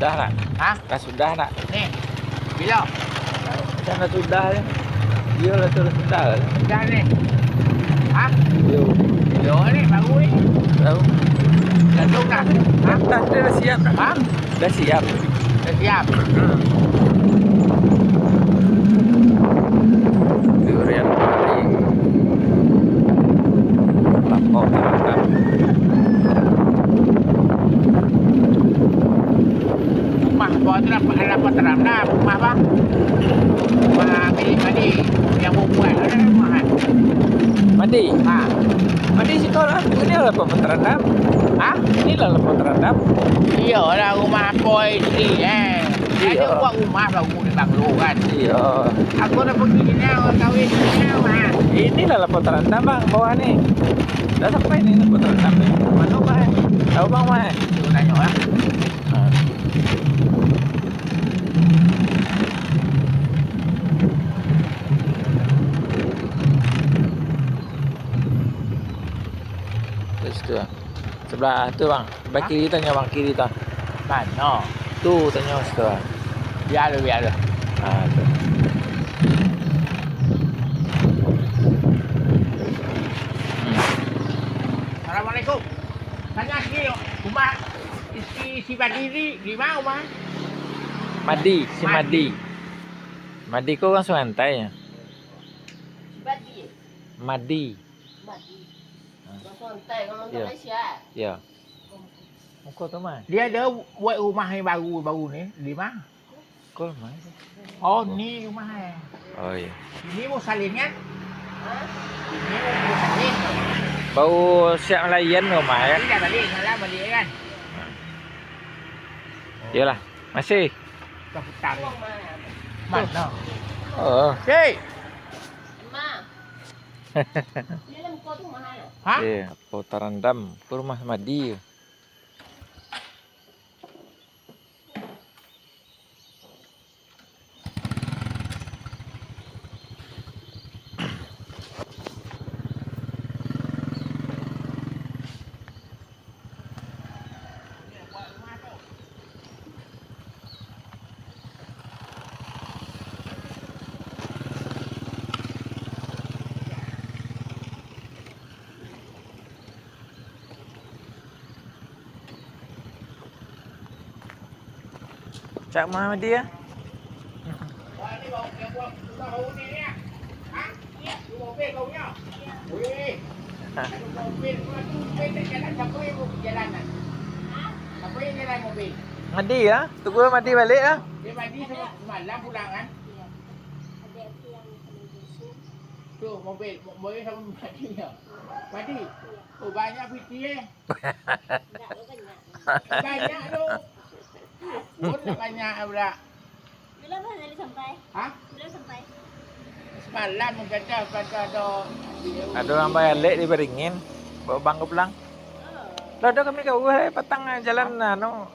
sudah nak? Hah? Dah sudah nak? Nih. Bila? Macam dah sudah ya. Dia lah tu dah sudah. Dah nih. Hah? Yo. Yo ni baru ni. Tahu? Dah tu dah. Hah? Dia dah siap nak? Hah? Dah siap. Dah siap. Durian paling lapor terangkan. Rumah bawah tu dapat terang dah. Rumah bang. Rumah milik Madi. Yang buat ada rumah kan. Mandi. Ha. Mandi situ lah. Ini lah lapor terangkan. Ha? Inilah lapor terangkan. Iyalah rumah boy sendiri Dia Iya. buat rumah baru di Banglo kan. Iya. Aku dah pergi ni orang kahwin ni ha. Inilah lapor terangkan bang. Bawah ni. Dah sampai ni lapor terangkan ni. Mana bang? Tahu bang mana? Tu tanya lah. Terus tu lah. Sebelah tu bang. Sebelah kiri tanya bang. Kiri tu. Mana? Tu tanya situ lah. Biar dia. Tu. Assalamualaikum. Tanya sini rumah si Madi ni di mana rumah? Madi. Si Madi. Madi kau orang Sungai ya? Badi. Madi. Badi. Santai kalau Ya. Malaysia. Ya. Kau tu mana? Dia ada buat rumah yang baru ni di mana? Kau mana? Oh, ni rumah ni. Oh iya. Ini mau salin kan? Ha? Ini mau salin. Bau siap melayan rumah ya? Ini dah balik, malam balik kan? Iyalah. Masih. Kita putar. Uang mana? Mana? Oh. Cik! Ma. Dia dalam kau tu mana? Ha? Iya. Putaran dam. Ke rumah Madi. Cak mana Madi ya? Wah, ni bawa yang buat rumah baru ni ni. Ha? Ya. Rumah mobil kau punya? Weh. Rumah mobil. Rumah tu mobil tak jalan. Siapa yang mau jalan kan? Siapa yang jalan mobil? Madi ya? Tunggu Madi balik ya? Dia mandi semalam pulang kan? Ya. Ada aku yang kena busuk. Tu mobil sama mandi ya. Mandi. Oh banyak piti Tak banyak. Banyak tu. Pun banyak pula. Bila mana dia sampai? Ha? Bila sampai? Semalam mungkin dah pada ada. Ada orang balik di Beringin. Bawa bang ke pulang. Oh. Lah dah kami ke Uhar petang jalan anu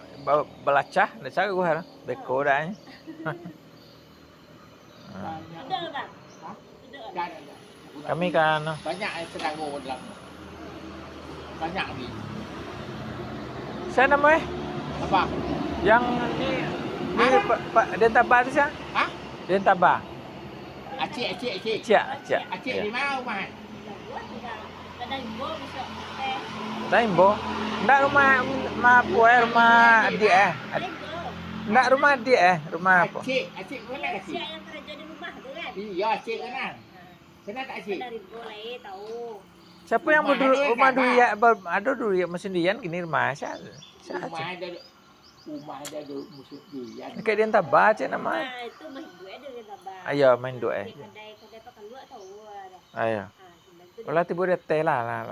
belacah, dah cari Uhar. Beko dah. Banyak. Ada ke bang? Ha? Ada. Dah. Kami kan Banyak yang sedang dalam. Banyak ni. saya nama Apa? yang ni Pak Dentabah tu siapa? Ha? Dentabah. Acik. Cik. Acik di mana rumah? Dah buat dah. Dah dah ibu besok. Taimbo. Ndak rumah rumah adik Ada ibu. Ndak rumah adik rumah apa? Acik mana Siap acik? yang kerja di rumah tu kan? Iya, acik kenal. Kenal tak acik? Ada ibu lain tahu. Siapa yang rumah Duria ada Duria mesin Dian gini rumah siapa? Rumah ada musuh durian. Kayak Dentabah cik nama. Nah, itu mah ibu ada dia tabah. Ayo main doa. Kedai pakai luak tahu ada. Ayo. Ah, Olah tiba dia teh lah. iya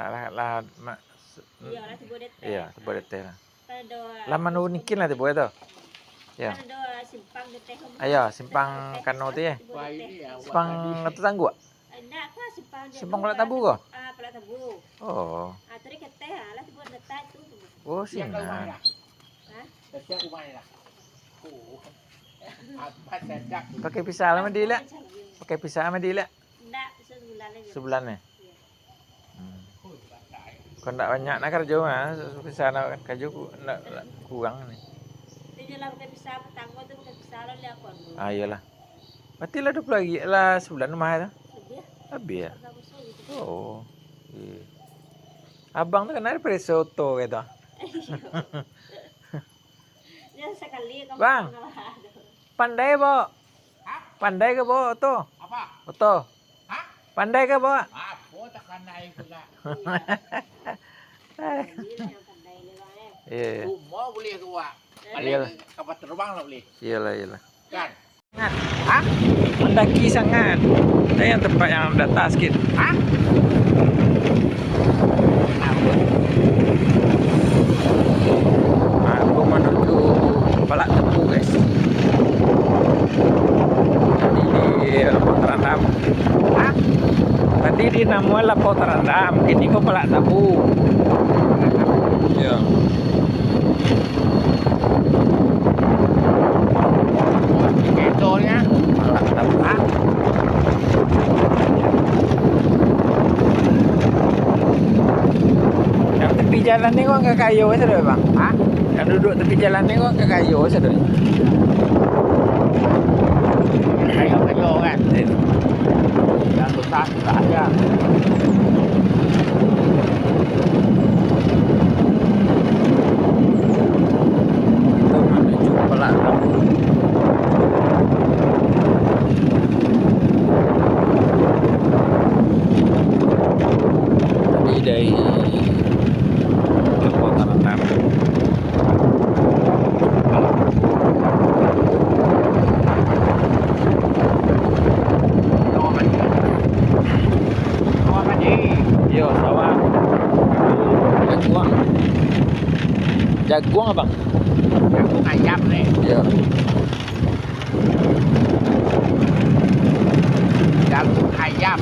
lah tiba dia. Iya, tiba dia teh lah. Ada. Lama nu nikin lah tiba itu. Ya. Ada simpang di teh. Ayo simpang kano tu ya. Wah ini ya. Simpang tu tangguh. Enggak kah simpang dia. Simpang Pelat Tabu kah? Ah, Pelat Tabu. Oh. Ah, tadi ke teh lah tiba dekat tu. Oh Siap sini. rumah dah. Ha? Siap rumah ni lah. Oh. Amat sedap. Pakai pisah lah Madi lah. Pakai pisah Madi lah. Enggak, sebulan aja. Sebulan ni. Oh, bagai. Kau ndak banyak nak kerja mah. Pisah nak kerja nak kurang ni. jalan pakai pisau petang gua tuh pakai pisau lah lihat kon. Ah iyalah. Berarti lah 20 lagi lah sebulan rumah itu. Lebih ya. Lebih ya. Agak besar gitu. Oh. Iya. Abang tuh kan ada Presoto gitu. Ya sekali kamu Bang. pengalaman. Pandai, Bo. Hah? Pandai ke, Bo? Tuh. Apa? Betul. Hah? Pandai ke, Bo? Apa takkan naik pula. Ini yang pandai ni bang eh. Iya. Semua boleh keluar. Iyalah. Paling kapal terbang lah boleh. Iyalah, iyalah. Kan? Hah? Mendaki sangat. Ada yang tempat yang data sedikit. Hah? Kenapa? Aku menuju Palak Tepu, guys. Tadi di Lampau Terandam. Hah? Tadi di nama Lampau Terandam. Ini kok Palak Tepu. Iya. Indikatornya. Palak Tepu. Hah? Yang tepi jalan ni kok nggak kayu saja, Bang. Hah? Yang duduk tepi jalan ni kok nggak kayu saja. Kayu-kayu kan. Yang besar tak ada. Kita menuju Palak Tepu. Tadi dari Lampau Terandam. Sawah mandi. Sawah mandi. Yo, sawah. Jaguang. Jaguang, Abang. Aku ayam ni. Yo. Jagung ayam.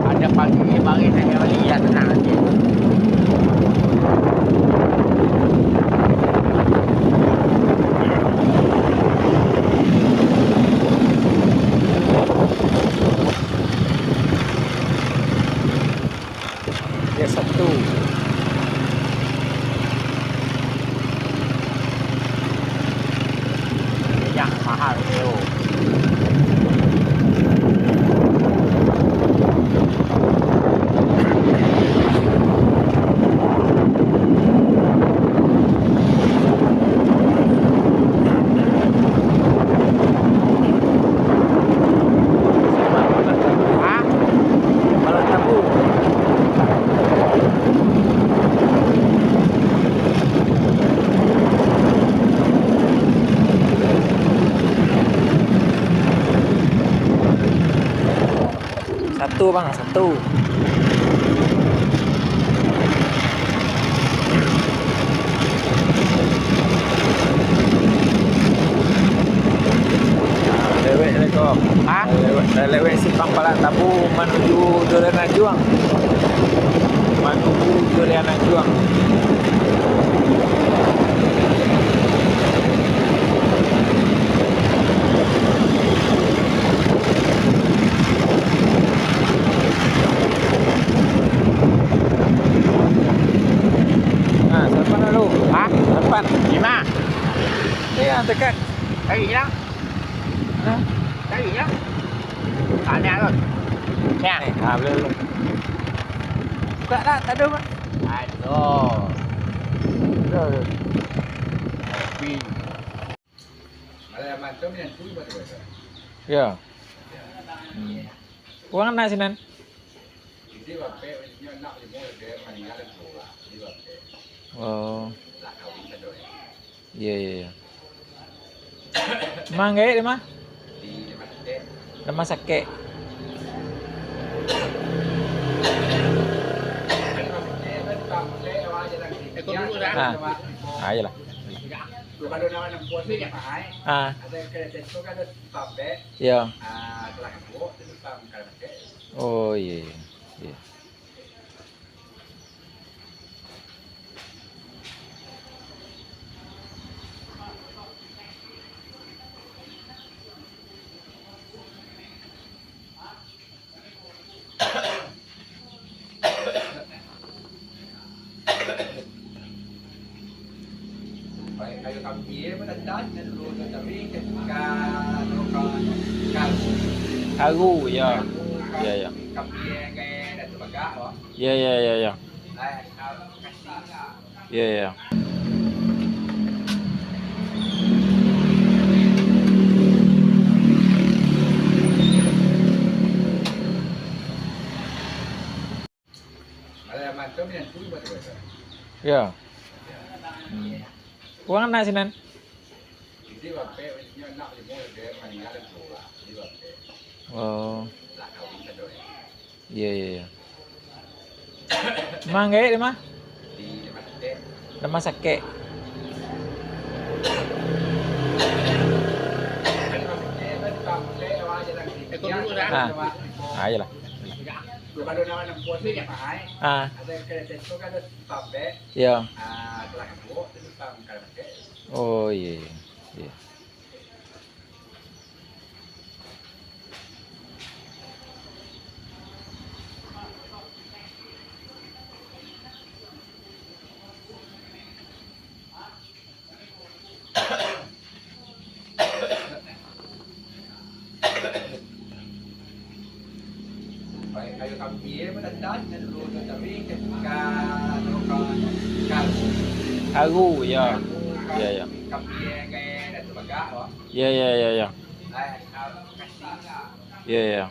Ada pagi mari saya lihat tenang nanti. Dia satu. Yang mahal tu. Hah? Palak Tepu. Satu, Bang, satu. Lewek ni kok. Hah? Lewek simpang Palak Tepu menuju Durian Juang. Menuju Durian Juang. Nah, depan dulu. Hah? Depan. Lima. Ini yang dekat. Cari hilang. Nah, Cari hilang. Tanya tu. Ya. nih, boleh dulu. Buka lah, tak ada, Bang. Aduh. Dah, dah. Pin. Ya. Uang nak sinan. Oh. Iya, iya, iya. Mang gaya di mah? Rumah sakit. Ikut dulu dah. Ah. Ah, iyalah. Kalau nak nak puas ni apa hai? Ah, Ada kereta tu kan ada sampai iya. telah kebuk tu sampai kalau pakai. Oh, iya, iya. Iya. mendadak dan dulu tapi ketika kan Karu, ya. Ya, ya. Kapi kayak dan sebagai loh. Ya, ya, ya, ya. Kasih. Ya, ya. Ada macam yang tu betul. Ya. Uang nak sinan. Jadi bapak punya nak lima dia meninggal tu. Jadi bapak Oh. lah kawin kedua. Ya, ya, ya. Mang gaya mah? Di Masjid. Nama sakit. Ah, ayolah. Kalau nama nama puasa ya Pak. Ah, Ada kereta kan ada sampai ya. telah kebuat itu tam kalau pakai. Oh, iya. Iya. Baik kayu kami mendadak dan dulu tapi ketika kan Karu, ya. Ya, ya. Kami kayak dan sebagai loh. Ya, ya, ya, ya. Kasih. Ya, ya.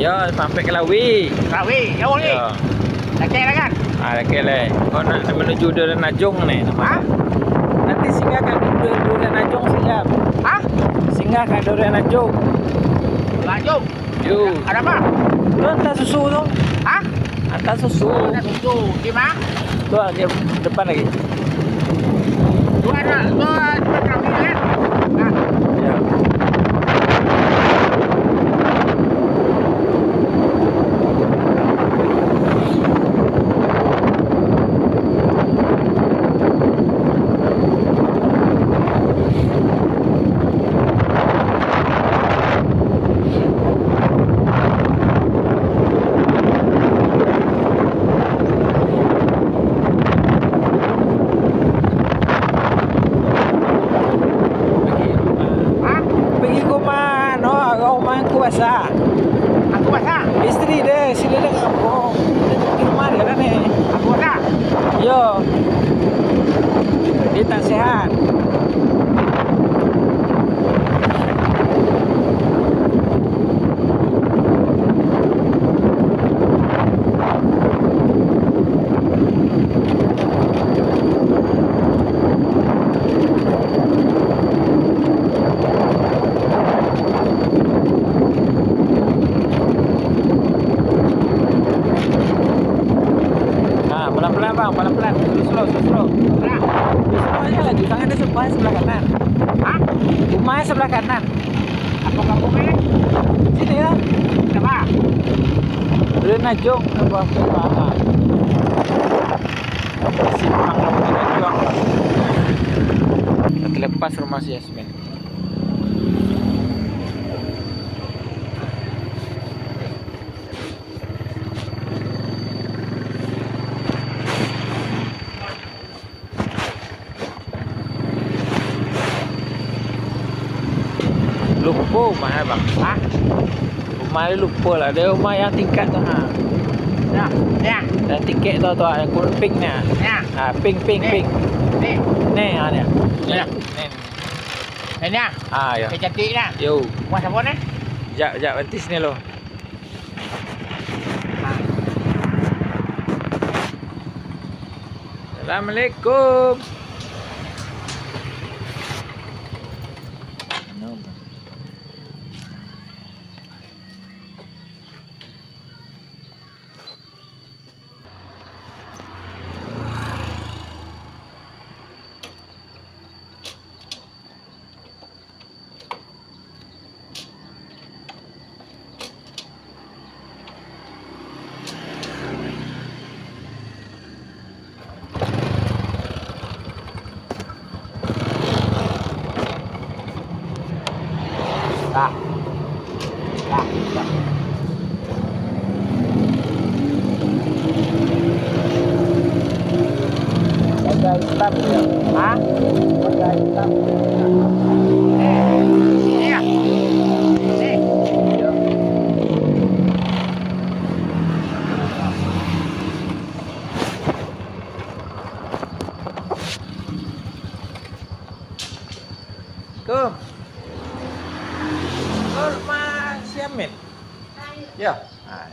Ya, sampai ke Lawi. Rawi, ya boleh. Ya. Tak kira kan? Ah, okey lah. Kau nak menuju Duren Najong ni. Ha? Nanti singgahkan Duren Najong siap. Ha? Singgahkan Duren Najong. Lanjut. Yo. Ada apa? Tu hantar susu tu. Ha? Hantar susu. Ada susu. Di mana? Tu lagi depan lagi. Tu ada kami kan? Ha? Ya. Ha? Pergi ke rumah, no, rumah yang kuasa. Aku basah. Isteri dia, sini dia kampung. Dia pergi rumah dia lah ni. Aku basah. Yo. Dia tak sihat. Pelan-pelan bang, pelan-pelan. Slow. Nah. Slow aja lagi, tangan dia sebelah kanan. Ha? Rumahnya sebelah kanan. Apa kamu ni? Sini lah. Siapa? Duren Najong ke bawah ke bawah. Simpang Duren Najong. Terlepas rumah si Yasmin. Lupa rumah bang. Ha? Rumah dia lupa lah. Dia rumah yang tingkat tu ha. Ya. Ya. Dan tiket tu yang kulit pink ni. Ya. Ha, pink. Ni. Ni ha ni. Ya. Ni. Ini ya. Ah ya. Cantik dah. Yo. Buat apa ni? Jap nanti sini lo. Ha. Assalamualaikum. Ada hitam ya. Hah? Ada hitam. Iya. Nih. Iya. Kum. Ke rumah si Amin. Ya. Ah.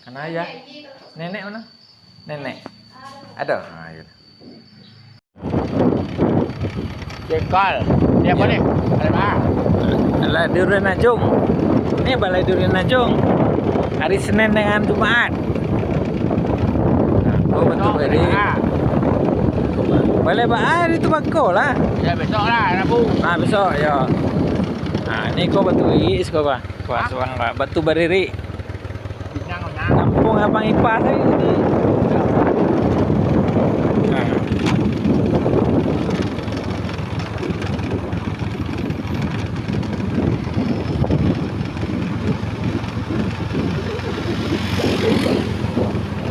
Kan ayah. Nenek mana? Nenek. Ada. Ah, iya. Jengkol. Dia apa Ya. nih? Ada apa? Balai Durian Najung. Ini Balai Durian Najung. Hari Senin dengan Jumaat. Oh betul hari. Ah. Balai Baar itu bako lah. Ya besok lah, Rabu. Nah besok ya. Nah ini kau batu iis kau bah. Kuas bang batu bariri. Bintang mana? Kampung Abang Ipas ini. Nah.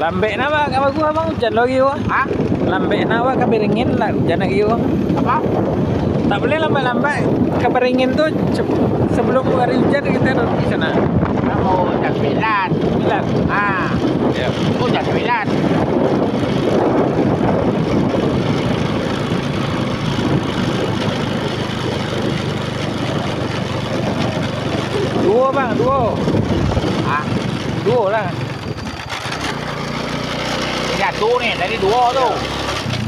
Lambek nama kamu gua bang hujan lagi gua. Hah? Lambek nama kaberingin lah hujan lagi gua. Apa? Tak boleh lambat-lambat kaberingin tuh sebelum hari hujan kita di sana. Kamu jam 9. Bilang. Ah. Ya. Aku jam 9. Dua bang, dua. Ah. Dua lah. Ini satu nih, tadi dua tuh.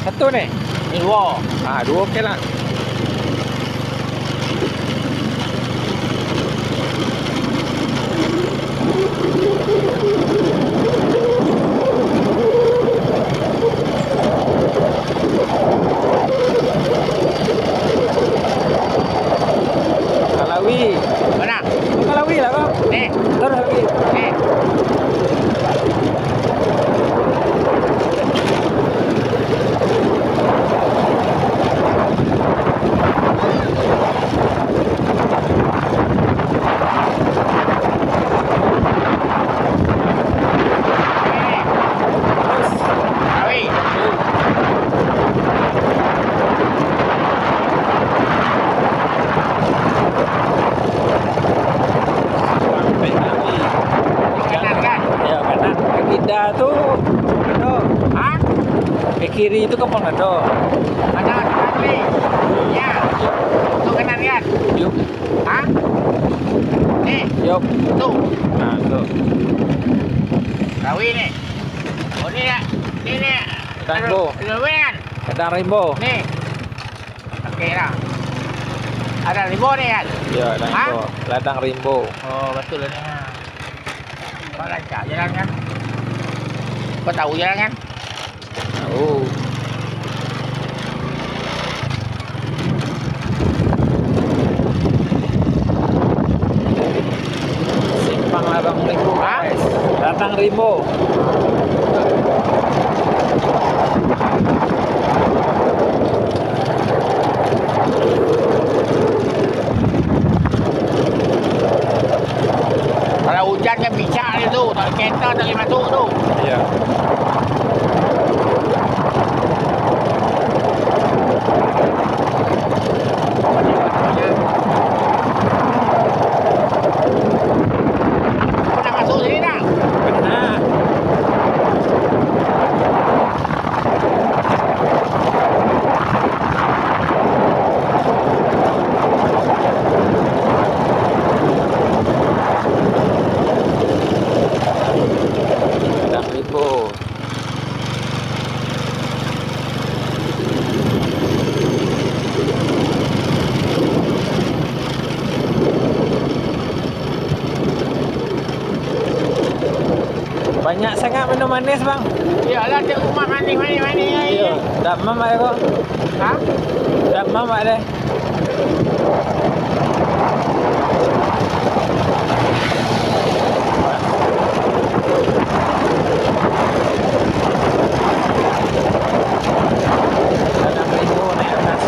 Satu nih. Ini dua. Ah, dua okey lah. Kalawi. Mana? Kalawi lah bang. Nih. Terus lagi. Nih. Terus. Rawi. Sampai Kalawi. Kanan kan? Ya kanan ke Gida tuh ada. Hah? Ke kiri itu ke Pongado. Mana kanan nih? Ya. Itu kanan kan? Yuk, Hah? Nih. yuk. Tuh. Nah, tuh. Rawi nih. Oh ini ya. Ini nih. Tanggo. Rawi kan? Kadang Rimbo. Nih. Oke lah. Ada limbo nih kan? Ya, Rimbo. Ladang Rimbo. Oh betul ini. Kau lancar jalan kan? Kau tahu jalan kan? Oh. Simpang Ladang Rimbo, Hah? guys. Ladang Rimbo. Kalau hujan kan bisa dia tu, tak ada kereta tak boleh masuk tu. Iya. Kau nak masuk sini tak? Benar. Ladang Rimbo. Banyak sangat minum manis, Bang. Iyalah cik rumah mani. Iya, dak mam ada kok. Hah? Dak mam ada. Ladang Rimbo naik atas.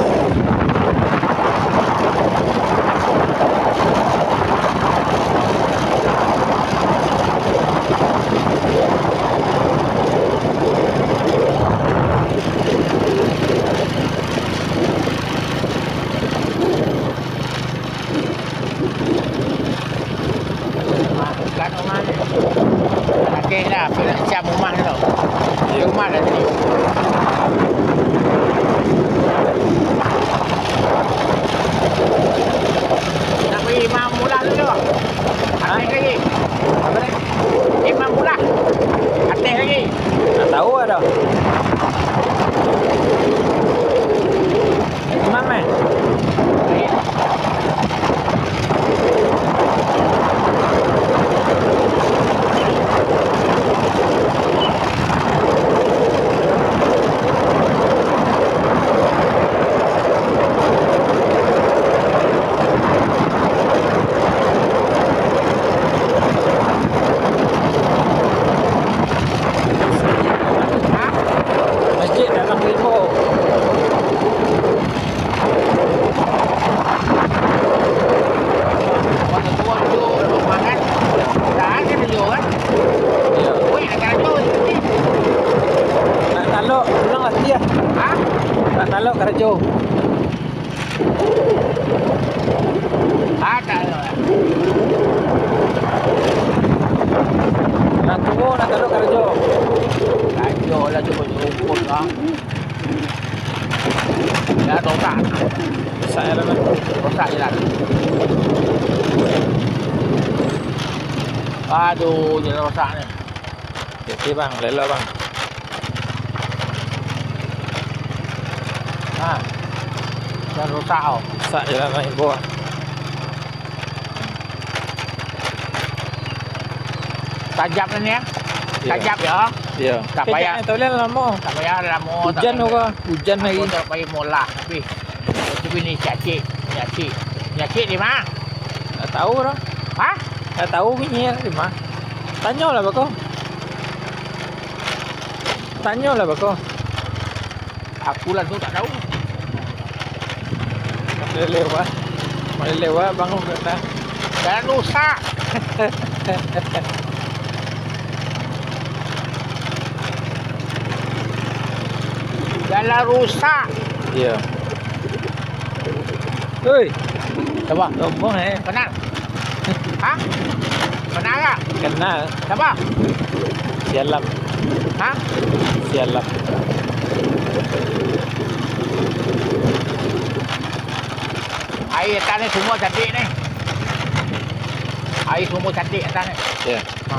Okey lah, nak siap rumah tu. Rumah dah tadi. Nak pergi Imam Mula dulu. Atas lagi. Apa ni? Imam Mula. Atas lagi. Tak tahu ada. Imam eh? Masjid dalam Limbo. Waktu tua tu rumah kan. Dah ada dulu kan. Ya. Oi, akan tu. Nak taluk, pulang lah dia. Ha? Nak taluk Karajo. Tak ada. Nak tunggu, nak taluk Karajo. Kacau lah tu rumput lah. Ya, rosak. Saya lah bang. Rosak je lah. Aduh, jalan rosak ni. Okey bang, lelak bang. Ha. Jalan rosak tau. Sak je lah bang Limbo. Tajam ni ya. Ya. Tajam ya. Ya. Tak payah. Tak boleh lama. Tak payah lama. Hujan tu ke? Hujan lagi. Tak payah molah tapi. Tapi ni cacik. Cacik. Cacik di mana? Tak tahu dah. Ha? Tak tahu punya di mana. Tanyalah bako. Tanyalah bako. Aku lah tu tak tahu. Boleh lewat. Boleh lewat bangun dah. Jalan rosak. Jalan rusak. Ya. Oi, Siapa? sombong eh. Kenal? Ha? Kenal tak? Kenal. Siapa? Sialam. Ha? Sialam. Air atas ni semua cantik ni. Air semua cantik atas ni. Ya. Ha.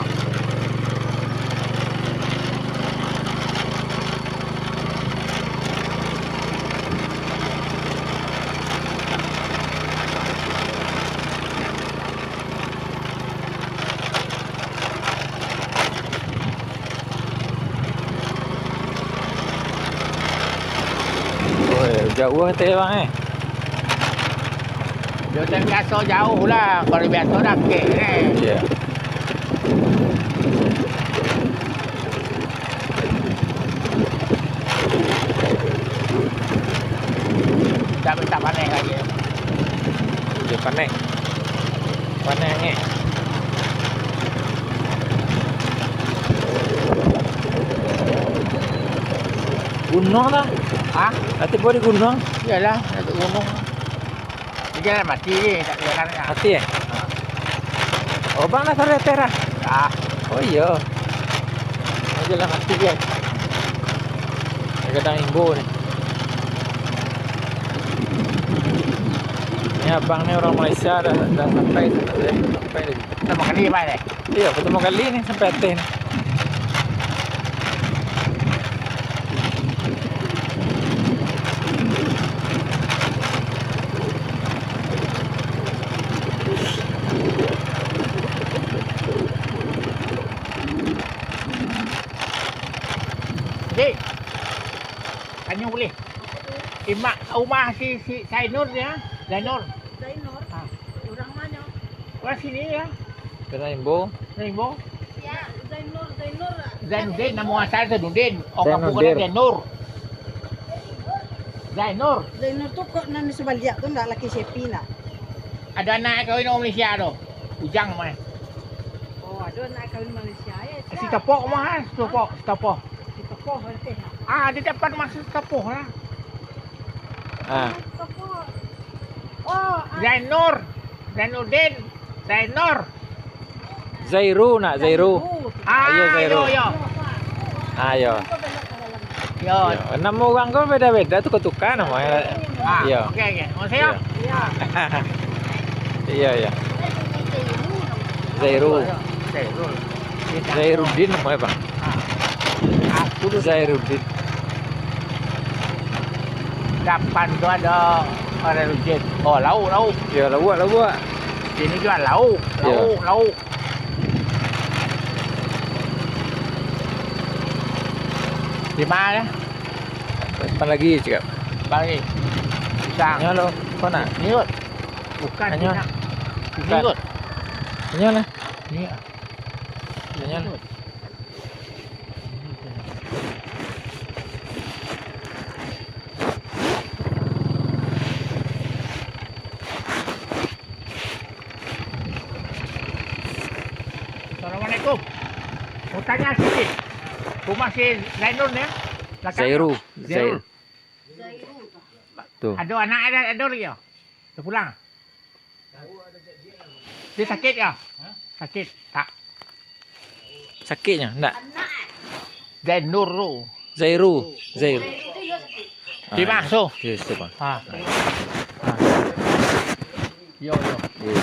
Oi, jauh hati bang eh. Dia biasa jauh lah. Kalau biasa dah kek ni. Ya. Tak panas lagi. Dia panik. Panik ni. Gunung dah. Ha? Nanti boleh gunung. Yalah, Datuk Gunung. Dia jalan mati ni. Tak jalan ni. Hati eh. Oh bang dah tarik teras. Ah, Oh iya. Oh jalan hati dia. Kadang Imbo ni. Ni abang ni orang Malaysia dah sampai lagi. kita makan ni mana? Iya, pertama kali ni sampai atas ni. Dek, tanya boleh? Imak rumah si Zainur ya? Zainur. Zainur. Ha. Orang mana? Orang sini ya? Kena Imbo. Zainur. Ya, Zainur. Zainuddin, nama asal Zainuddin. Orang kampung Zainuddin. kena Zainur. Zainur. Zainur tu kok nan sebalik tu ndak laki sepi nak. Ada anak kahwin orang Malaysia tu. Ujang mah. Oh, ada nak kahwin Malaysia ya. Si Tepok mah, Tepok. Kita poh nanti. Ah, dia dapat masuk Tepok lah. Ah, Oh, Zainur. Zainuddin. Zainur. Zairu nak Zairu. Ayo, Zairu. Yo. Ayo. Yo. Yo. Nama orang kau beda-beda tukar-tukar namanya. Iya. Oke. Mau saya? Iya. Iya ya. Zairu. Zairul. Zairuddin namanya bang. Aku Zairuddin. depan tuh ada orang rujit. Oh, lauk. Ya lah buat. Sini jual lauk. Di mana? Apa lagi cakap? Bagi. Pisang. Hanya lo, kau nak? Niut. Bukan. Hanya. Bukan. Bukan. Niut. Hanya lah. Niut. Hanya lah. Assalamualaikum. Mau tanya sedikit. Rumah si Zainul ya? Belakang. Zairu. Zairul. Tuh. Ada anak ada lagi ya? Dia pulang. Dia sakit ya? Sakit. Tak. Sakitnya? Enggak. Zainur tu. Zairu. Di mana tu? Yes, tu bang. Ha. Yo. Yes.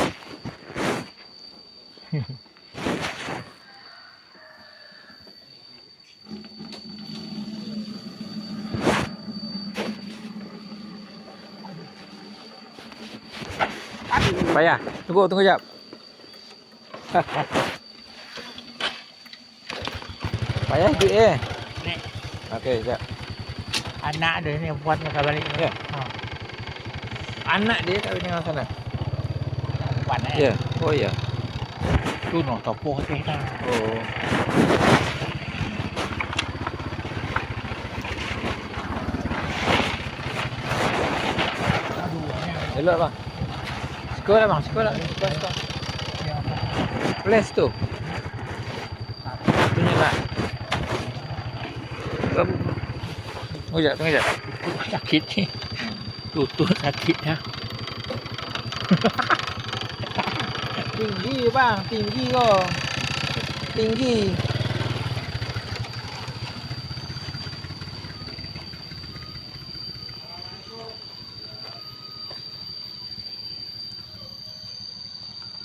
Payah. Tunggu jap. Payah duit Ni. Okey, jap. Anak dia ni buat masa balik. Ya. Ha. Anak dia kat sini sana. Buat Ya. Oh ya. Tu no topoh tu dah. Oh. Elok bang. Sekolah bang, sekolah. Place tu. Punya nak. Tunggu jap. Sakit ni. Lutut sakit ya. Tinggi bang, tinggi kau. Tinggi.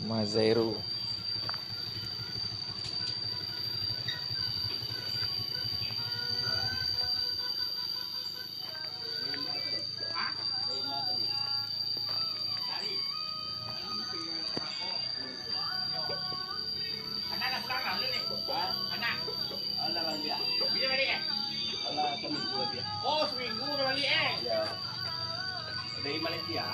Mazairu. Anak dah pulang dah ni. Anak. Alah balik. Bila balik eh? Alah, seminggu lagi. Oh, seminggu dah balik eh. Ya. Dari Malaysia.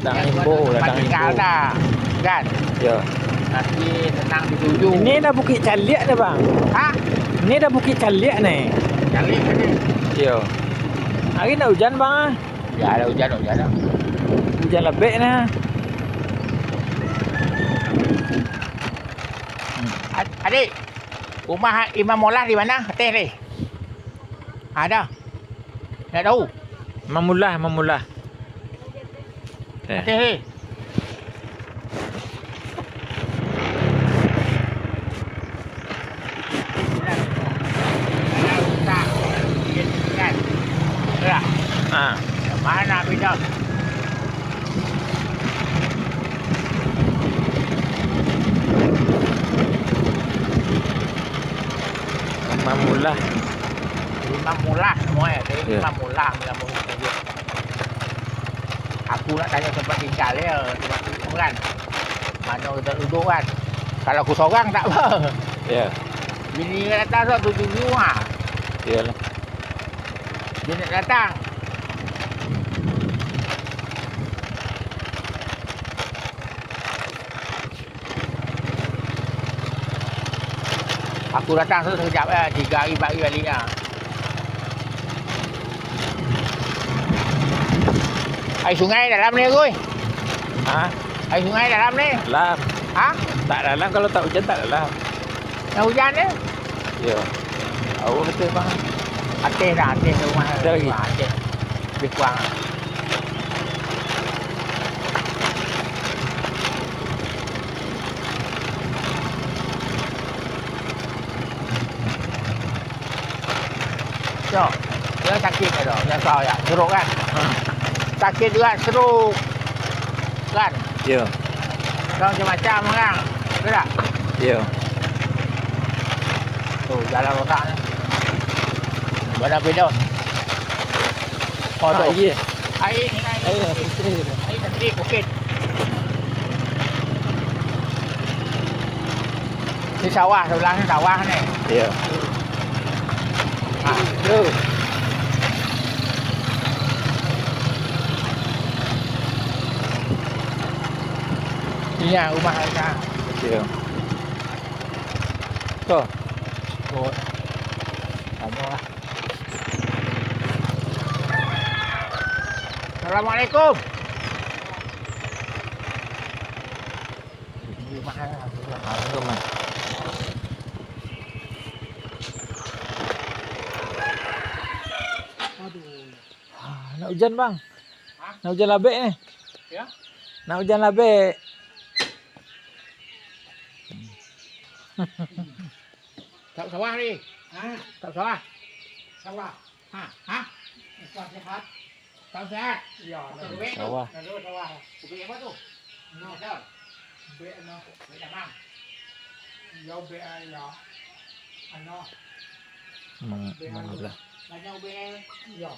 Datang Imbo, datang tinggal Imbo. dah. Kan? Ya. Nanti tenang dituju. Ini dah Bukit Caliak dah bang. Ha? Ini dah Bukit Caliak nih. Kali ni. Yo. Hari nak hujan bang ah. Ya ada hujan dah. Hujan lebih nah. Adik, rumah Imam Molah di mana? Atas ni. Ada. Tak tahu. Mamulah. Atas ni. Kan? Tak. Ah. Mana bina? Mamulah. Imam Molah semua ya. Ya. Imam Molah saja. Aku nak tanya tempat tinggal dia, tempat duduk kan. Mana kita duduk kan. Kalau aku seorang tak apa. Ya. Bini datang tu tujuh rumah. Iyalah. Dia nak datang. Aku datang tu sekejap 3 hari 4 hari balik lah. Air sungai dalam ni Gui. Ah, Air sungai dalam ni. dalam. Ha? Tak dalam kalau tak hujan tak dalam. Yang hujan ni? Ya. Awak betul bang. Atas dah, atas rumah. Ada lagi? Atas. Lebih kurang lah. So, dia sakit ke tak? Dia tahu ya, seruk kan? Sakit juga seruk. Kan? Ya. Kau macam-macam kan? Betul tak? Ya. Tu, jalan rosak ni. Mana beda? Oh, tu. Ya. Air ni kan? Air Air sendiri, bukit. Ni sawah, sebelah ni sawah ni. Ya. Ha. Tu. Ni lah rumah kita. Ya. Tu. Kot. Sama lah. Assalamualaikum. Rumah lah. Rumah. Nak hujan bang. Ha? Nak hujan labik ni. Ya? Nak hujan labik. Tak sawah ni. Ha? Tak sawah. Sawah. Ha? Ha? Sawah sehat. Tak sehat. Ya, Bebek tu. Sawah. lalu sawah. Bebek apa tu? No, Asal? be no. Bebek damang. Ya be ya. Ano, Mamulah. Banyak bebek. ya.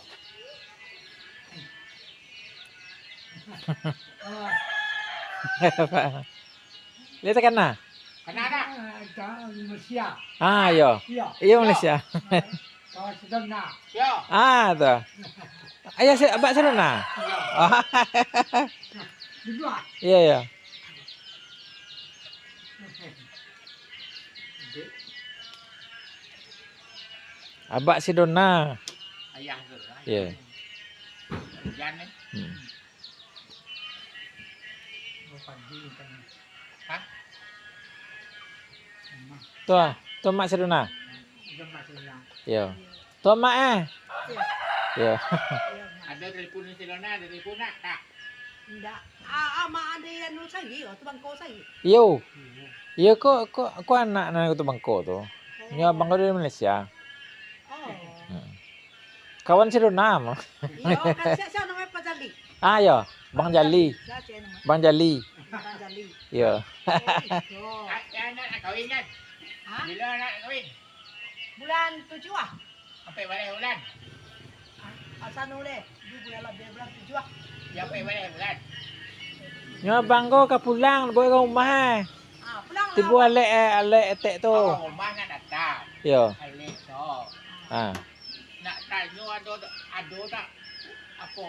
Lihat tekan nah. Kena tak? Malaysia. Ah, ya. Ya. Iya Malaysia. Kau sedang nak. Ya. Ah, tu. Ayah saya abak sana nah. Ya. Ah, Dua. iya ya. Abak si Dona. Ayah tu. Ya. Hujan ni. Pagi kan. Ha? Tu mak si Dona. Jom masuk yang. Ya. Tu mak eh. Ya. Ada telefon ni Silona, ada telefon nak tak? Tidak. Mak ada yang nu saya, tu bangko saya. Yo. Ya ko anak na tu bangko tu. Nya abang kau dari Malaysia. Oh. Kawan si Dona mah. Ya, kan siapa namanya Pak Jali? Ah ya, Bang Jali. Siapa nama? Bang Jali. Pak Jali. Ya. Oh. Nak kahwin kan? Ha? Bila nak kahwin? Bulan 7 ah. Sampai balik bulan? Asal nu deh. 2 bulan lebih bulan 7 ah. Sampai balik bulan? Nya abang kau ka pulang boleh ke rumah eh. Ah, pulang Tibu alek etek tu. Oh, rumah nak datang. Ya. Alik so. Ah. Nak tanya ada tak apa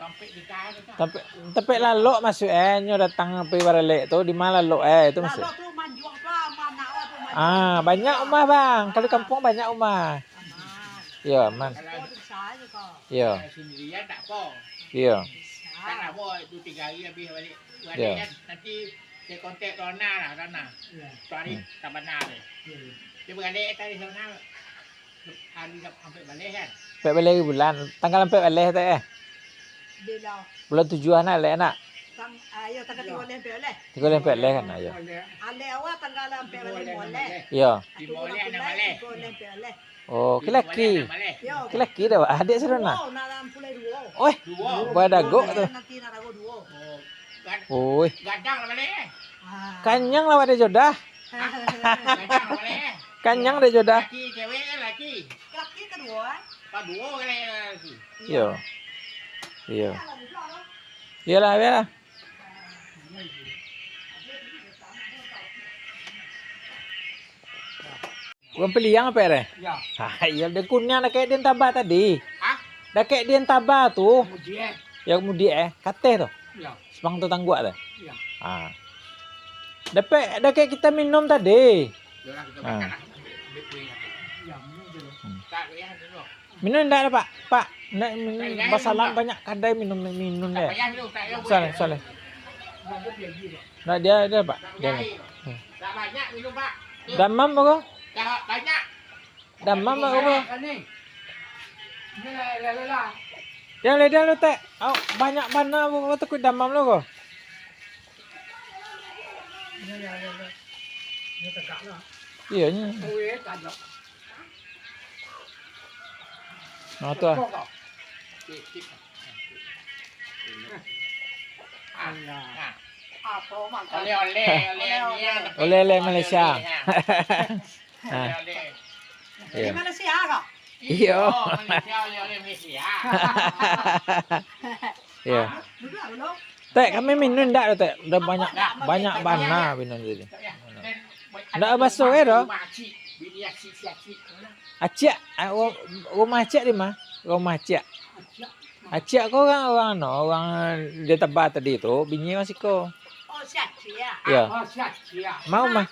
Sampai di kaya tu. Tapi lalu masuk nyo datang pergi balik tu di mana lalu itu masuk. Lalu tu manjuang tu, mana awak tu manjuang. Ah, banyak rumah bang. Kalau di kampung banyak rumah. Aman. Ya, man. Oh, bisa aja kau. Ya, Sendirian tak apa. ya. Kan Bisa. apa 2-3 hari habis balik. Balik Ya. kan nanti saya kontak Rona lah Rona. Tuari tak benar dia. Dia balik tadi sana. Hari sampai balik kan. Sampai balik bulan. Tanggal sampai balik tu Bila Bulan 7 nak. ayo tanggal 3 boleh boleh. 3 sampai balik kan ayo. Ale awak tanggal 4 boleh. Ya. Di boleh nak balik. Boleh. Oh, laki-laki. Yo. Laki-laki dah adik Serona. Dua, nak pulai dua. Oi, Dua. buat dagok tu. Nanti nak ragu dua. Oh, Oi, gadang lah balik. Ah. kanyang lah ada jodah. Gadang lah balik. Kanyang ada jodah. Laki cewek kan laki. Laki kedua. Pak dua kali laki. Iya. Iya. Iyalah, iyalah. Bukan peliang apa ya? Ya. Ah, iya, dia kunyah dah kayak dia tabah tadi. Hah? Dah kayak dia tabah tu. Kemudian. Yang kemudian kateh tu. Ya. Sepang tu tangguak tu. Ya. Ah. Dah kayak kita minum tadi. Yalah kita Ah. makan lah. Ambil kuih. Ya, minum dulu. Tak payah dulu. Minum enggak ada, Pak? Pak, nak minum Kadai masalah minum, banyak kadai minum Tak deh. payah dulu, tak payah. Soalnya, soalnya. Nah, dia Pak. Dia. Tak banyak minum, Pak. Damam apa? Tak banyak. Damam apa? Ni. Ni lah. Yang le dia lu teh. Oh, banyak mana apa tu ku damam lu ko? Iya nya. Nah tu ah. Apa mak? Oleh-oleh Malaysia. Oleh-oleh. Di Iya. mana sih agak? Iya. Malaysia, oleh-oleh Malaysia. Iya. Duduk dulu. Teh kami minum ndak teh. Udah banyak mana minum jadi. Ndak basuh dah. Acik, rumah acik di mana? Rumah acik. Acik kau orang orang dia tebak tadi tu, bini masih kau. Oh, siap ya. Ya. Oh, siap. Mau mah?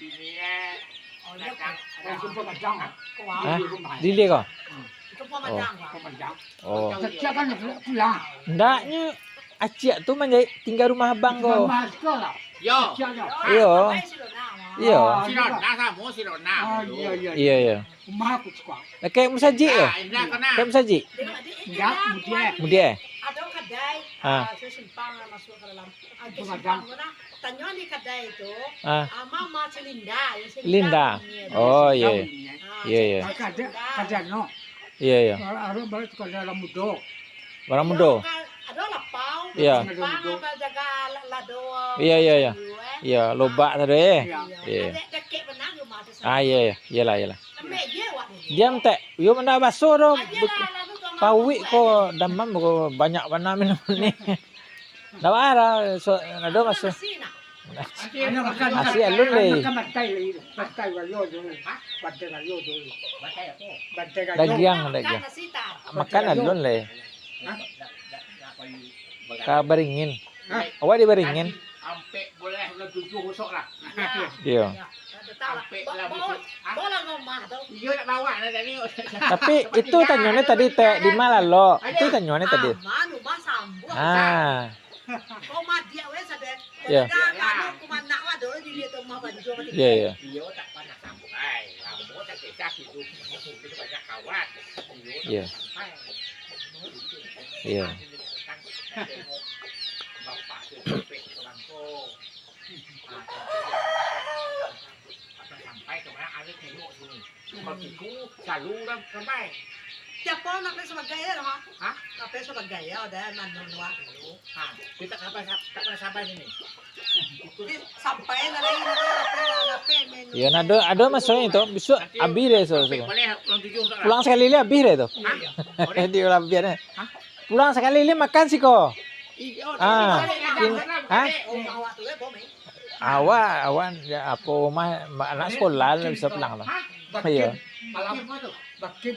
Ini Oh, dia jumpa kacang. Hah? Dili kau? itu pemadang. Oh. Setiap kan pulang. Ndaknya acik tu menjadi tinggal rumah abang kau. Yo. Iya. Iya. Silon na sama silon na. Iya iya. Rumah aku suka. Lah kayak musaji tu. Indah kena. Kayak musaji. Enggak, kemudian. Kemudian Ada kedai, Ah. saya simpang masuk ke dalam. Ada simpang mana? Tanya di kedai itu, ah Mama Celinda, yang Linda. Oh iya. Iya iya. Kadang no. Iya iya. Orang balik ke dalam mudo. Barang mudo. Ada lapau, Iya. simpang apa jaga lado. Iya iya iya. Iya, lobak tadi. Iya. Ada dekek benang yo mati. Ah iya iya. Iyalah iyalah. Mek je wak. Diam tak. Yo mana basuh tu. Lalu tu Pawik ko damam ko banyak mana minum ni. Dah ada so ada masuk. Ano makan? Nasi alun le. Matay le. Matay galyo dulu. Matay galyo dulu. Matay ako. Matay galyo. Dagiang. Nasita. Makan alun le. Ka beringin. Awak di beringin. Sampai boleh udah 7 husuk lah. Iya. Sampai lah busuk. Bola ngomah tu. Iya nak bawa nak tadi. Tapi itu tanyone tadi teh di mana lo? Itu tanyone tadi. Manu masambut. Ah. Kau mah dia wes ada. Ya. Kalau kuman nak wa dulu di lihat rumah baju mati. Iya iya. Iya tak panas sambut. Ai, kamu tak kecak itu. Itu banyak kawan. Iya. Iya. Bapak sampai ke bangko. Sampai ke mana ada tengok sini. Kalau itu selalu dah sampai. Siapa nak pergi sebagai ya, ha? Hah? Nak pergi sebagai ya, ada mana nuak dulu. Ha, kita tak pernah sampai sini. Sampai nanti apa menu. Ya ada masalah itu. Besok habis deh so. Boleh orang 7 tak? Pulang sekali li habis deh tu. Hah? Dia ulah biar deh. Pulang sekali li makan sih kok. Ah. Hah? Oh, awak tu boleh. Awan ya apa rumah anak sekolah lah bisa pulang lah. Iya. Malam apa tu? Bakin.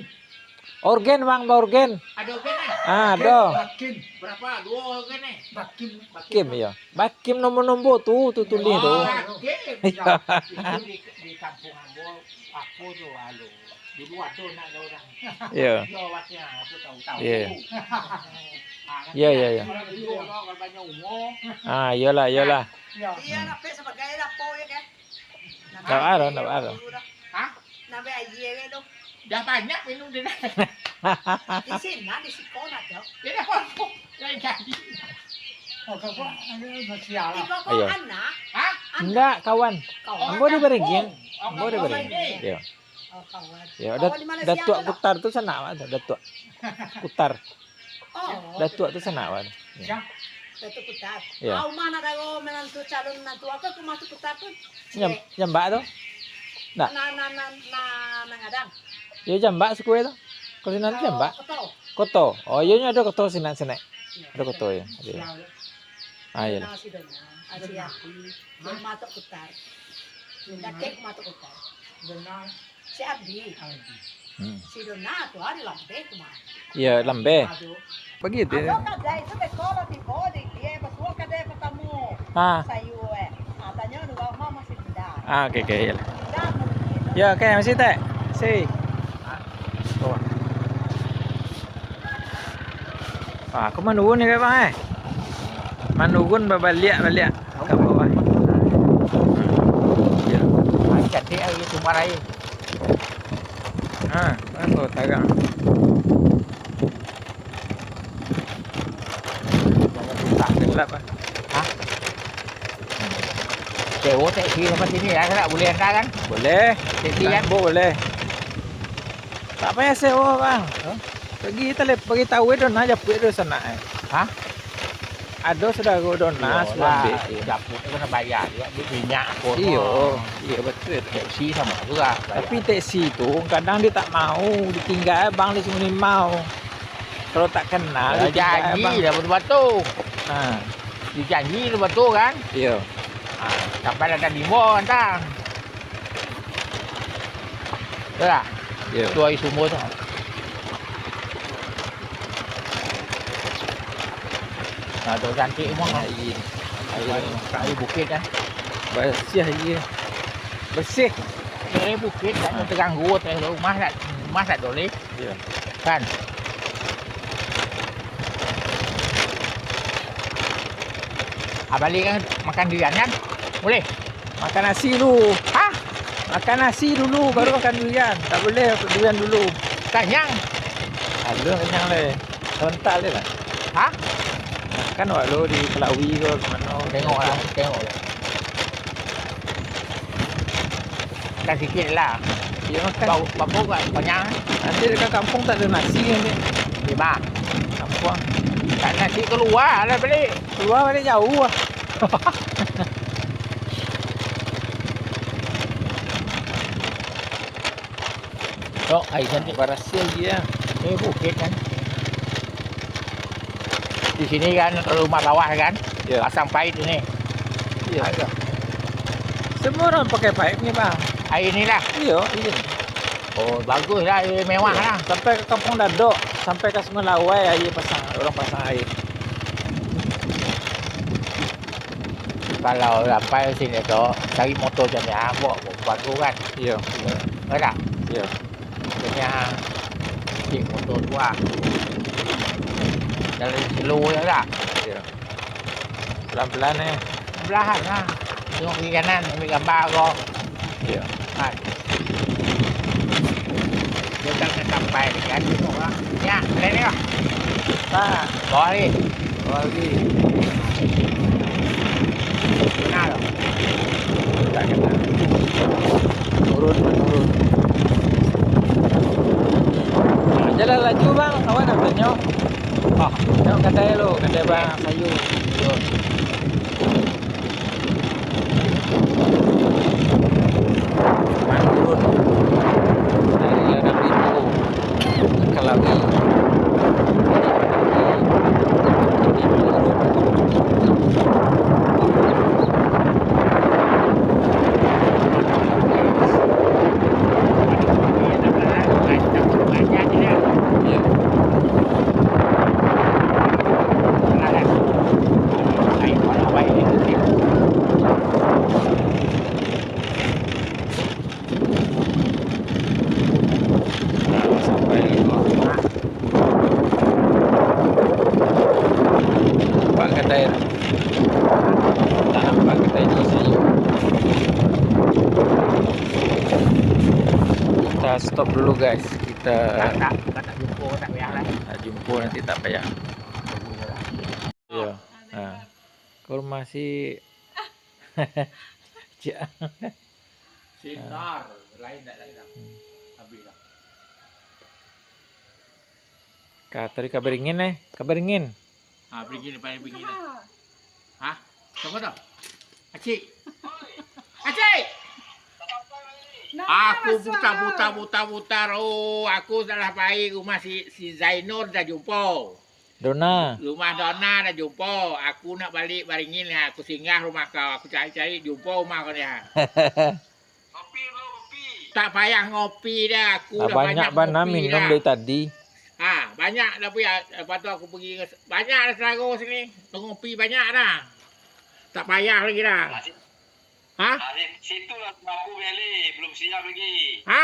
Organ bang, organ. Ada organ eh? Ada. Bakim. Berapa? 2 organ eh? Bakim. Bakim ya. Bakim nombor-nombor tuh tulis tuh. Hakim. Itu di kampung Ambo, aku tuh halo. Dulu ada nak ada orang. Iya. Jawabnya aku tahu-tahu. Iya. Iya, Iya, iya. Kalau banyak umur. Ah, iyalah, iyalah. Iya, nape sebagai lapo ya kan? Tak ada, tak ada. Hah? Nabe aje kan tu. Dah banyak minum dia dah. Di sini, di sekolah tu. Dia dah kompok. Dia jadi. Oh, kau ada masalah. Iko Ayo. kau anak. Hah? Enggak, kawan. Kau. Ambo di Beringin. Oh, Ambo di kawan Beringin. ini. Iya. Oh, kawan. Ya, Kawan di Malaysia Datuk tu. Kutar tuh sana, Datuk Kutar. Oh. Datuk tuh sana, Wan. Datuk Kutar. Iya. Kau mana kau menantu calon menantu aku masuk Kutar tu. Jambak tuh. Nak. Nangadang. Ya jambak suku itu. Kalau sini jambak. Kau. Koto. Oh, iya ada koto sini sini. Ada koto ya. Ada. Ah, iya. Nasi donya. Ada yaki. Dia masuk Kutar. Datuk masuk Kutar. Benar. Si Abdi. Si Dona tu ada lambe kemana? Iya, lambe. Aduh. Begitu. Ada kadai itu sekolah di bawah dia betul kadai ketemu Ah, sayur tanya juga mama masih muda ah, oke, oke, iya. muda mungkin Ya, oke, masih teh. Si. Oh. Ah, aku menunggu nih bang eh. Menunggu balik ke bawah. Ya. Cantik lagi tumar air. Ah, aku tagang. Tak gelap ah. Hah? Cewek teksi sampai sini ya, tak boleh hantar kan? Boleh. Teksi kan? Boleh. Tak payah sewa bang. Pergi bagi tahu itu aja itu sana. Hah? Ada sudah go dona lah, sebab dapur itu kena bayar ya, di minyak pun. Iya betul. Teksi sama juga. Tapi taksi itu kadang dia tak mau ditinggal bang dia cuma mau. Kalau tak kenal dia tinggal, janji dah betul-betul. Ah, Dijanji betul kan? iya. Sampai ada lima hantar. Betul tak? Iya. Tu air sumur tu. Nah, tu cantik semua. Air bukit kan. Bersih iya. Bersih. Air bukit tak terganggu rumah tak boleh Iya. kan. Balik kan makan durian kan? Boleh? Makan nasi dulu. Hah? Makan nasi dulu baru makan durian. Tak boleh durian dulu. Kenyang? Ada kenyang le. Sebentar le lah. Hah? Makan wak lo di Kelawi ke mana. Tengok lah. Makan sikit lah. Iya makan. Bau kan? Kenyang? Nanti dekat kampung tak ada nasi nanti. Di mana? Kampung. Tak nasi keluar lah balik. Keluar balik jauh ah. Oh, air cantik. Barasia dia. Bukit kan. Di sini kan rumah bawah kan. Ya. Pasang pipe ni. Iya. Semua orang pakai pipe ni bang. Air ni lah. Iya, iya. Oh, bagus lah. Air mewah lah. Sampai ke kampung Dadok, sampai ke Semelawai air orang pasang air. Kalau sampai sini tu, cari motor macam ni, bagus kan. Iya. Betul tak? Iya. Macamnya cik motor tu lah. Jalan slow je tak? Iya. Pelan-pelan eh. Belahan lah. Tengok kiri kanan, ambil gambar kau. Iya. Kan? Dia tak nak sampai dekat tengok lah. Ya, boleh ni lah. Tak. Bawah ni. Lagi. Benar tak? Tak kena. Turun. Jalan laju bang, awak nak tengok. Tengok kedai lo, kedai bang kayu. Turun. Dari ladang itu ke Kelawi. Banyak je dia. air. Tak nampak kita ini sayur. Kita stop dulu guys. Kita Tak jumpa tak payahlah. nak jumpa nanti tak payah. Ya. Ha. Kau masih Cik. Sinar lain tak lain dah. Habis dah. Tadi kabar ingin kabar ingin. Ha, pergi depan pergi dah. Ha? Siapa dah? Acik. Acik. Aku putar. Oh, aku salah baik rumah si Zainur dah jumpa. Dona. Rumah Dona dah jumpa. Aku nak balik Baringin lah. Aku singgah rumah kau. Aku cari-cari jumpa rumah kau dia. Tak payah ngopi dah. Aku dah Banyak bana ngopi minum dah. dari tadi. Ha, banyak dah punya. Lepas tu aku pergi ke banyak dah Selangor sini. Ngopi banyak dah. Tak payah lagi dah. Ha? Situ lah rumah aku Meli, belum siap lagi. Ha?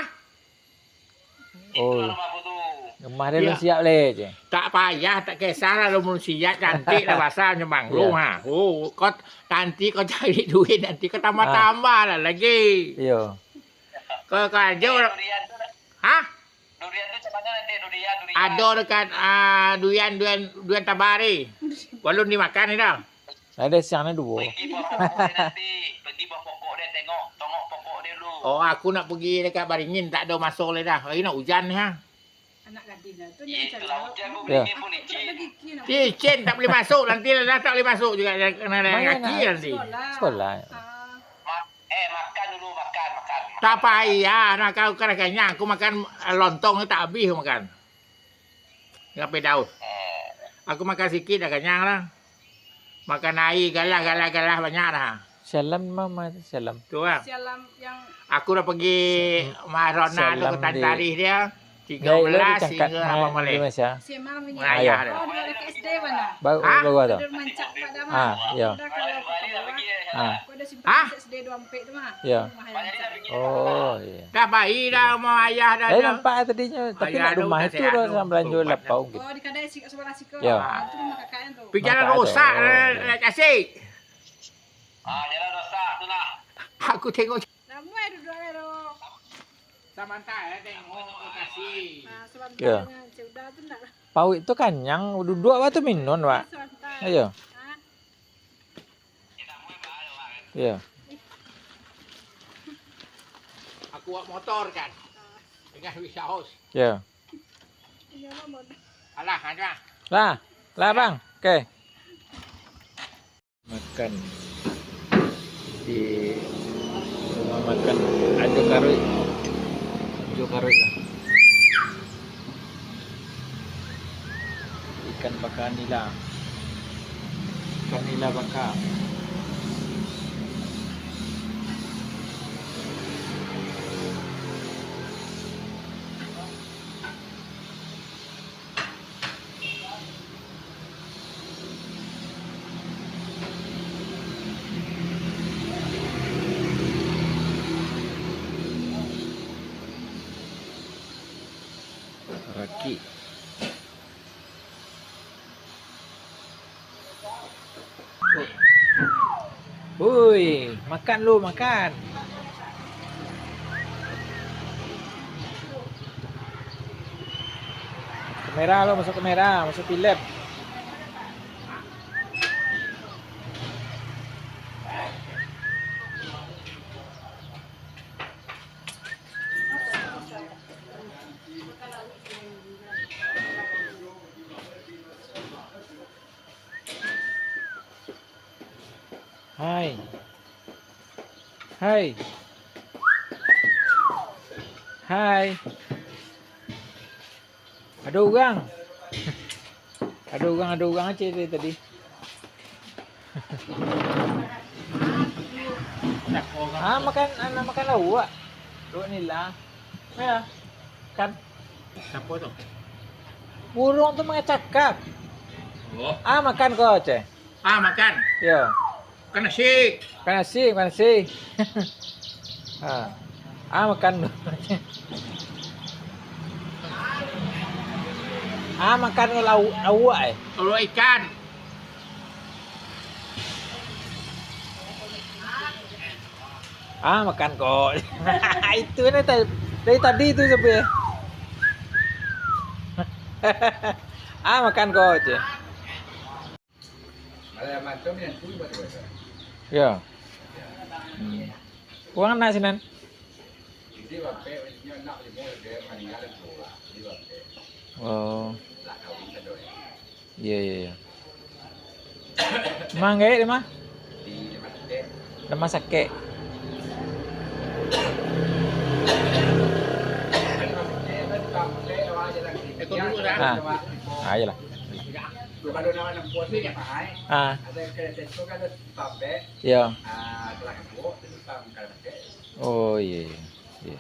Oh. Rumah aku tu. Rumah dia belum Ya. siap le je. Tak payah, tak kisahlah lu manusia cantik lah pasal memang lu ha. Oh, kau nanti kau cari duit nanti kau tambah-tambah lah lagi. Yo. Kau aja Durian tu, ha? durian tu macam mana nanti durian? Ada dekat durian tabari. Belum dimakan ni dah. Ada siangnya dua. Pergi buah pokok dia nanti. Pergi buah pokok dia tengok pokok dia dulu. Oh, aku nak pergi dekat Baringin tak ada masuk le dah. Hari nak hujan ni ha. Anak gading lah. Tu dia macam Itulah hujan pun Ya. beli pun licin. Licin tak boleh masuk nanti dah tak boleh masuk juga kena kaki nanti. Sekolah. Makan dulu makan. Tak payah nak kau kena kenyang. Aku makan lontong ni tak habis aku makan. Ngapai daun. Aku makan sikit dah kenyang lah. Makan air galah banyak dah. Salam mama, salam. Tu lah. Sialam yang Aku dah pergi Mahrona tu ke Salam di- tarikh dia. Dah 13 cakap hingga apa di balik. Malaysia. siamal ni. Ayah dia. Oh, dia dekat SD mana? Baru Ha? baru tu. Ada mancak pada Ah, mah. ya. Dah kalau Ah. aku ada Ha? simpan SD 2 ampek tu mah. Ya. Rumah yang mancak. Oh, iya. Dah baik dah rumah ayah dah. Saya nampak tadinya, tapi Ayah nak tu rumah tak itu sihat dah tu. sama belanja Betul, lapau gitu. Oh, di kadai sik sebelah sik. Ya. Itu rumah kakaknya tu. Pergi jalan Mata rosak ada. nak kasih. Jalan rosak tu lah. Aku tengok Ramai duduk ada tu. sama tak tengok kasih. Nah, sebentar Ya. dengan Ceuda tu nak lah. Pau itu kanyang, duduk apa tu minum, Pak? Sebentar. Ayo. Ha? Ya. Aku bawa motor kan. Dengan bisa haus. Ya. Ini mah Alah, ada. Lah bang. Okey. Makan di rumah makan Ajo Karui. Lah. Ikan bakar nila. Ikan nila bakar. Raki. Woi, makan lu, makan. Kamera lo, masuk kamera, masuk film. Hai. Hai. Hai. Ada orang. Ada orang aja dia tadi. Makan anak makan lauk. Lauk ni lah. Ya. Kan Siapa tu? burung tu mengacakap. Oh. Makan kau, Ceh. Makan. Ya. Kan nasi. Makan nasi. Makan. Makan lauk eh. Telur ikan. Ah, makan kok. Itu nih dari tadi itu sampai. Ah, makan kok aja. Ada macam yang tu buat apa? Ya. Kurang nak sinan. Jadi bapak punya nak lima dia meninggal tu. Jadi bapak Oh, lah kawin tu. iya iya iya. Mang gaya mah? Di mana deh? Nama sakit. Ikut dulu dah. Ah, iyalah. Kalau nama nak buat ni apa hai? Ah, Ada kereta tu kan ada sampai iya. telah buat tu sampai kalau pakai. Oh, iya iya. Iya.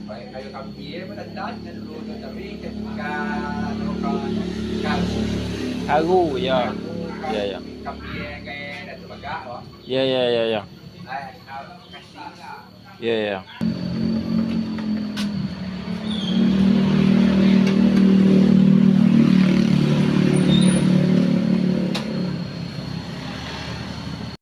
Baik kayu kambing pun ada dulu tapi ketika kalau Aru, ya. Ya, ya. kambing kayak ada sebagai apa? Ya, ya, ya, ya. Kasih Ya, ya.